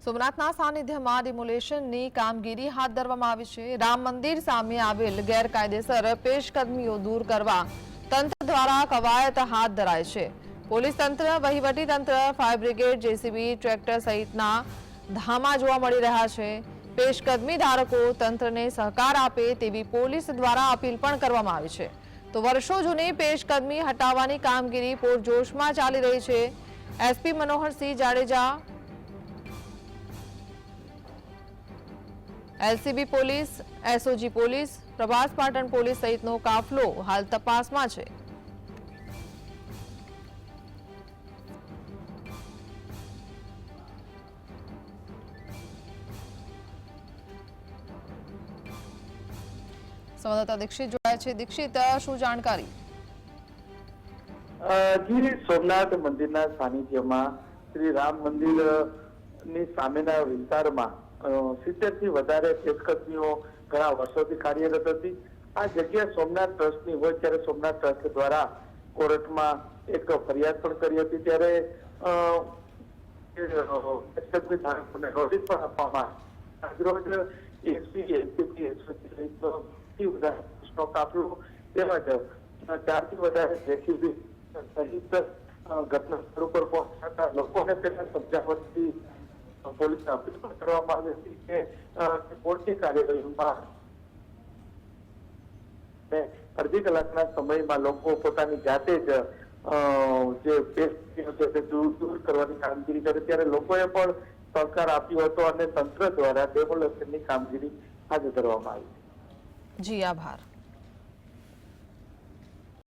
સોમનાથના સાનિધ્યમાં ડિમોલેશનની કામગીરી હાથ ધરવામાં આવી છે। રામ મંદિર સામે આવેલ ગેરકાયદેસર પેશકદમીઓ દૂર કરવા તંત્ર દ્વારા કવાયત હાથ ધરાઈ છે। પોલીસ તંત્ર, વહીવટી તંત્ર, ફાયર બ્રિગેડ, જેસીબી, ટ્રેક્ટર સહિતના ધામા જોવા મળી રહ્યા છે। પેશકદમી ધારકો તંત્રને સહકાર આપે તેવી પોલીસ દ્વારા અપીલ પણ કરવામાં આવી છે। તો વર્ષો જૂની પેશકદમી હટાવવાની કામગીરી પૂરજોશમાં ચાલી રહી છે। SP Manoharsinh Jadeja, LCB police, SOG police, Prabhas Patan police सहितनो काफलो हाल तपासमां छे। संवाददाता दीक्षित जोड़ाया छे। दीक्षित, शुं जानकारी? जी, सोमनाथ मंदिरना सानिध्यमां श्री राम मंदिरनी सामेना विस्तारमां 70 થી વધારે પેશકદમીઓ ઘણા વર્ષોથી કાર્યરત હતી। આ જગ્યા સોમનાથ ટ્રસ્ટની હોય ત્યારે સોમનાથ ટ્રસ્ટ દ્વારા કોર્ટમાં એક ફરિયાદ પણ કરી હતી, ત્યારે પેશકદમી ધારકોને નોટિસ પણ આપવામાં આજરોજ એસપી, એલસીબી, એસઓજી સહિતનો વધારે કાફલો તેમજ 4 થી વધારે જેસીબી સહિત ઘટના સ્થળ ઉપર પહોંચતા લોકોને તેના સમજાવટથી પોલીસને અપીલ પણ કરવામાં આવી હતી કે કોર્ટની કાર્યવાહીમાં અડધી કલાકના સમયમાં લોકો પોતાની જાતે જ જે પેશકદમીઓ છે તે દૂર કરવાની કામગીરી કરે, ત્યારે લોકોએ પણ સહકાર આપ્યો હતો અને તંત્ર દ્વારા ડેમોલેશનની કામગીરી હાથ ધરવામાં આવી। જી, આભાર।